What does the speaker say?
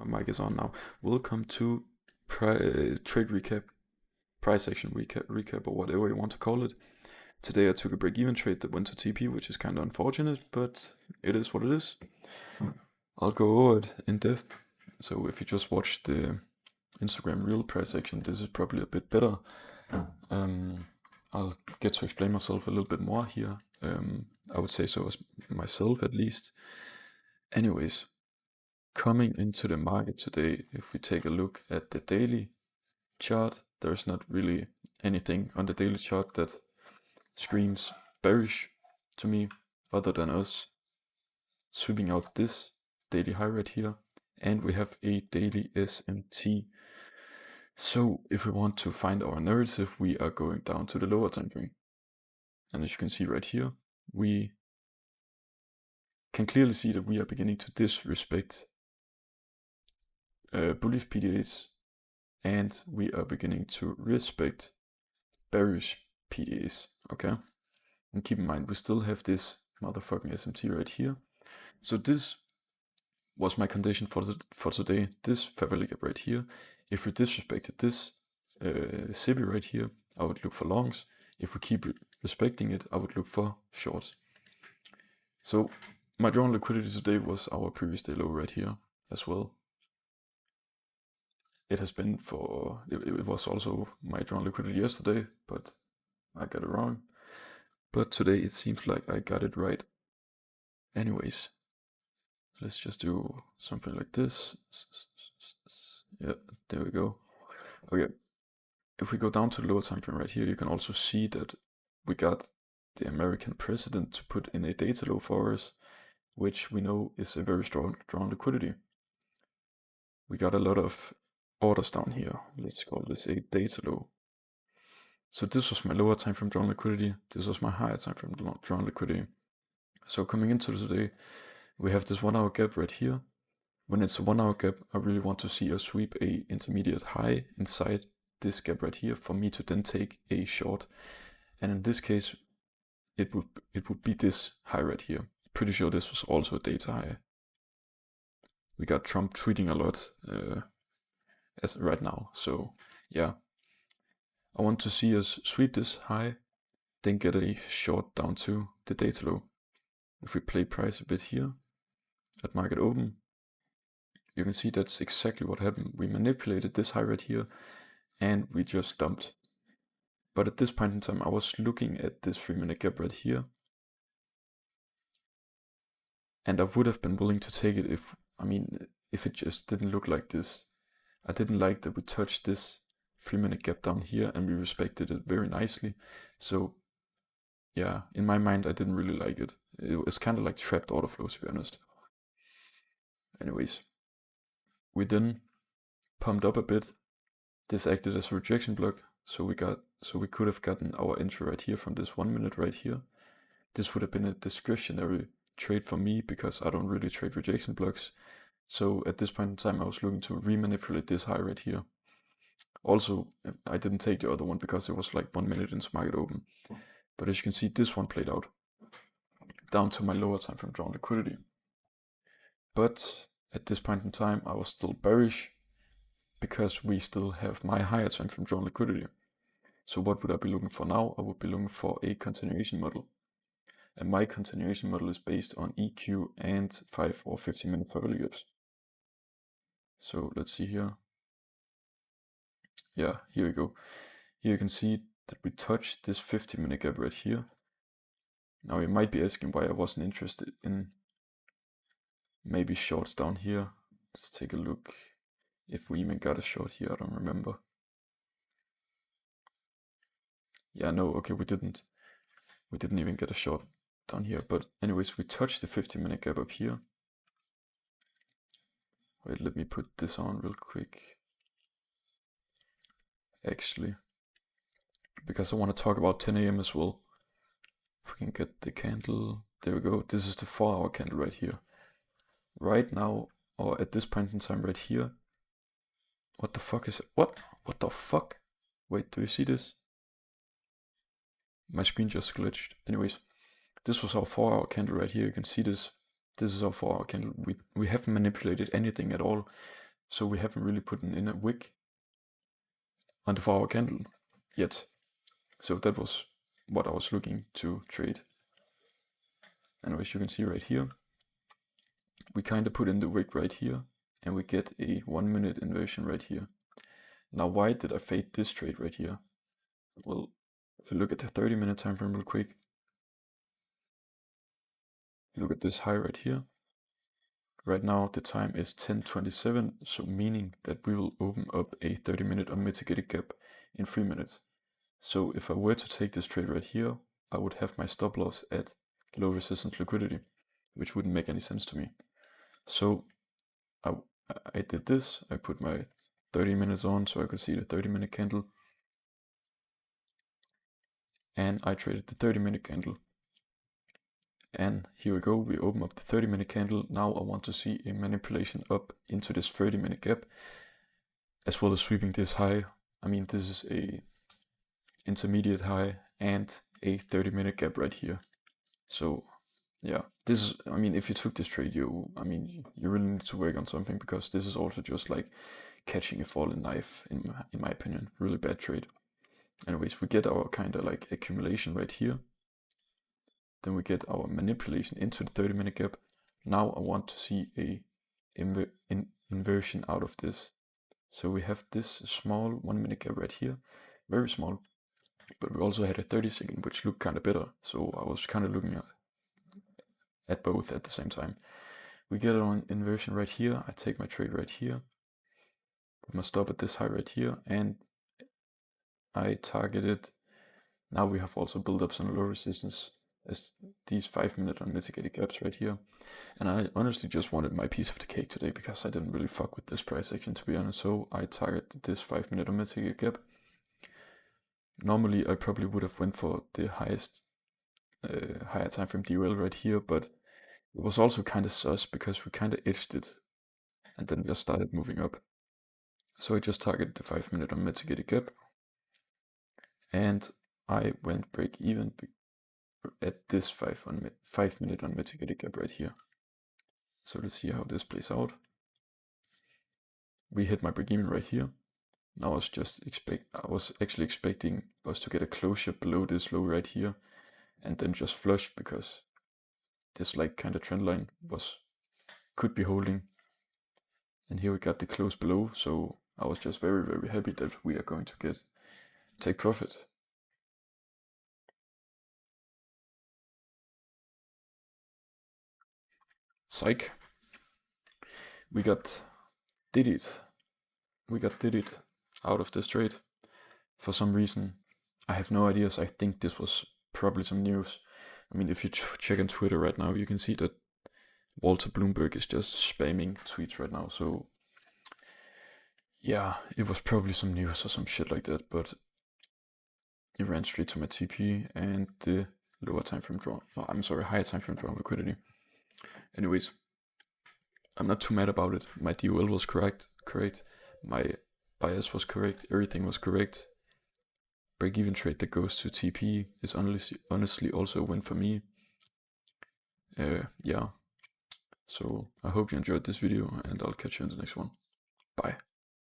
My mic is on now. Welcome to trade recap, price action recap, or whatever you want to call it. Today I took a break-even trade that went to TP, which is kind of unfortunate, but it is what it is. I'll go over it in depth. So if you just watched the Instagram real price action, this is probably a bit better. I'll get to explain myself a little bit more here. I would say so as myself at least. Anyways, coming into the market today, if we take a look at the daily chart, there's not really anything on the daily chart that screams bearish to me other than us sweeping out this daily high right here, and we have a daily SMT. So if we want to find our narrative, we are going down to the lower time frame, and as you can see right here, we can clearly see that we are beginning to disrespect bullish PDAs, and we are beginning to respect bearish PDAs, okay? And keep in mind, we still have this motherfucking SMT right here. So this was my condition for today, this Fairvalue gap right here. If we disrespected this SIBI right here, I would look for longs. If we keep respecting it, I would look for shorts. So my drawn liquidity today was our previous day low right here as well. It has been it was also my drawn liquidity yesterday, but I got it wrong. But today it seems like I got it right. Anyways, let's just do something like this. Yeah, there we go. Okay, if we go down to the lower time frame right here, you can also see that we got the American president to put in a data low for us, which we know is a very strong drawn liquidity. We got a lot of orders down here. Let's call this a data low. So this was my lower time frame drawn liquidity. This was my higher time frame drawn liquidity. So coming into today, we have this 1 hour gap right here. When it's a 1 hour gap, I really want to see us sweep a intermediate high inside this gap right here for me to then take a short. And in this case, it would be this high right here. Pretty sure this was also a data high. We got Trump tweeting a lot as right now. So yeah, I want to see us sweep this high, then get a short down to the data low. If we play price a bit here at market open, you can see that's exactly what happened. We manipulated this high right here and we just dumped. But at this point in time, I was looking at this 3-minute gap right here, and I would have been willing to take it if it just didn't look like this. I didn't like that we touched this 3-minute gap down here and we respected it very nicely. So yeah, in my mind, I didn't really like it. It was kind of like trapped order flow, to be honest. Anyways, we then pumped up a bit. This acted as a rejection block, so we could have gotten our entry right here from this 1 minute right here. This would have been a discretionary trade for me because I don't really trade rejection blocks. So at this point in time, I was looking to remanipulate this high right here. Also, I didn't take the other one because it was like 1 minute into market open. But as you can see, this one played out down to my lower time frame drawn liquidity. But at this point in time, I was still bearish because we still have my higher time frame drawn liquidity. So what would I be looking for now? I would be looking for a continuation model. And my continuation model is based on EQ and 5 or 15 minute Fairvalue gaps. So let's see here. Yeah, here we go. Here you can see that we touched this 15-minute gap right here. Now you might be asking why I wasn't interested in maybe shorts down here. Let's take a look if we even got a short here. I don't remember. Yeah, no, okay, we didn't even get a short down here. But anyways, we touched the 15-minute gap up here. Wait, let me put this on real quick. Actually, because I want to talk about 10 a.m. as well. If we can get the candle, there we go. This is the 4-hour candle right here. Right now, or at this point in time right here. What the fuck is it? What the fuck? Wait, do you see this? My screen just glitched. Anyways, this was our 4-hour candle right here. You can see this. This is our 4-hour candle. We haven't manipulated anything at all. So we haven't really put in a wick on the 4 hour candle yet. So that was what I was looking to trade. Anyways, you can see right here, we kind of put in the wick right here, and we get a 1 minute inversion right here. Now, why did I fade this trade right here? Well, if you look at the 30-minute time frame real quick, look at this high right here. Right now the time is 10:27, so meaning that we will open up a 30-minute unmitigated gap in 3 minutes. So if I were to take this trade right here, I would have my stop loss at low resistance liquidity, which wouldn't make any sense to me. So I did this, I put my 30 minutes on so I could see the 30-minute candle, and I traded the 30-minute candle. And here we go, we open up the 30-minute candle. Now I want to see a manipulation up into this 30-minute gap, as well as sweeping this high. I mean, this is a intermediate high and a 30-minute gap right here. So yeah, this is, I mean, if you took this trade, you really need to work on something, because this is also just like catching a falling knife, in my opinion. Really bad trade. Anyways, we get our kind of like accumulation right here. Then we get our manipulation into the 30-minute gap. Now I want to see a inversion out of this. So we have this small 1 minute gap right here, very small, but we also had a 30-second, which looked kind of better. So I was kind of looking at both at the same time. We get an inversion right here. I take my trade right here. I'm gonna stop at this high right here, and I targeted. Now we have also built up some low resistance as these 5-minute unmitigated gaps right here. And I honestly just wanted my piece of the cake today, because I didn't really fuck with this price action, to be honest. So I targeted this 5-minute unmitigated gap. Normally I probably would have went for the highest higher time frame DOL right here, but it was also kind of sus, because we kind of edged it and then just started moving up. So I just targeted the 5-minute unmitigated gap, and I went break even at this 5-minute unmitigated gap right here. So let's see how this plays out. We hit my break even right here. Now I was actually expecting us to get a closure below this low right here, and then just flush, because this like kind of trend line could be holding. And here we got the close below, so I was just very, very happy that we are going to take profit. Psych. We got did it out of this trade. For some reason, I have no ideas. I think this was probably some news. I mean, if you check on Twitter right now, you can see that Walter Bloomberg is just spamming tweets right now. So yeah, it was probably some news or some shit like that, but it ran straight to my TP and the higher time frame draw liquidity. Anyways, I'm not too mad about it. My DOL was correct. My bias was correct. Everything was correct. Break-even trade that goes to TP is honestly also a win for me. Yeah. So I hope you enjoyed this video, and I'll catch you in the next one. Bye.